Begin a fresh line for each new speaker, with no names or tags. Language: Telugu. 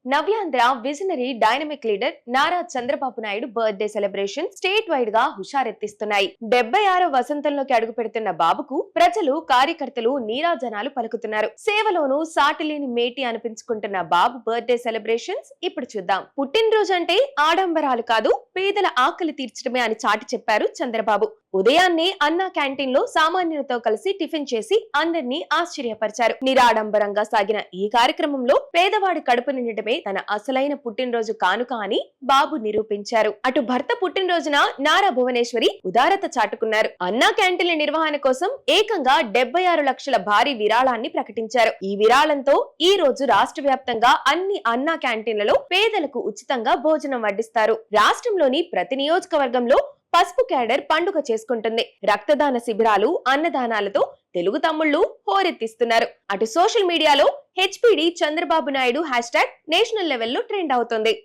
నవ్యాంధ్ర visionary dynamic leader Nara Chandrababu Naidu birthday celebration state wide గా హుషారెత్తిస్తున్నాయి. 76వ వసంతంలోకి అడుగు పెడుతున్న బాబుకు ప్రజలు, కార్యకర్తలు నీరాజనాలు పలుకుతున్నారు. సేవలోనూ సాటిలేని మేటి అనిపించుకుంటున్న బాబు బర్త్డే సెలబ్రేషన్స్ ఇప్పుడు చూద్దాం. పుట్టినరోజు అంటే ఆడంబరాలు కాదు, పేదల ఆకలి తీర్చడమే అని చాటి చెప్పారు చంద్రబాబు. ఉదయాన్నే అన్నా క్యాంటీన్ లో సామాన్యులతో కలిసి టిఫిన్ చేసి అందరినీ ఆశ్చర్యపరిచారు. నిరాడంబరంగా సాగిన ఈ కార్యక్రమంలో పేదవాడి కడుపు నిండటమే తన అసలైన పుట్టినరోజు కానుక అని బాబు నిరూపించారు. అటు భర్త పుట్టినరోజున నారా భువనేశ్వరి ఉదారత చాటుకున్నారు. అన్నా క్యాంటీన్ల నిర్వహణ కోసం ఏకంగా 76 లక్షల భారీ విరాళాన్ని ప్రకటించారు. ఈ విరాళంతో ఈ రోజు రాష్ట్ర వ్యాప్తంగా అన్ని అన్నా క్యాంటీన్లలో పేదలకు ఉచితంగా భోజనం వడ్డిస్తారు. రాష్ట్రంలోని ప్రతి నియోజకవర్గంలో పసుపు క్యాడర్ పండుగ చేసుకుంటుంది. రక్తదాన శిబిరాలు, అన్నదానాలతో తెలుగు తమ్ముళ్లు హోరెత్తిస్తున్నారు. అటు సోషల్ మీడియాలో HPD Chandrababu Naidu hash tag national లెవెల్లో ట్రెండ్ అవుతుంది.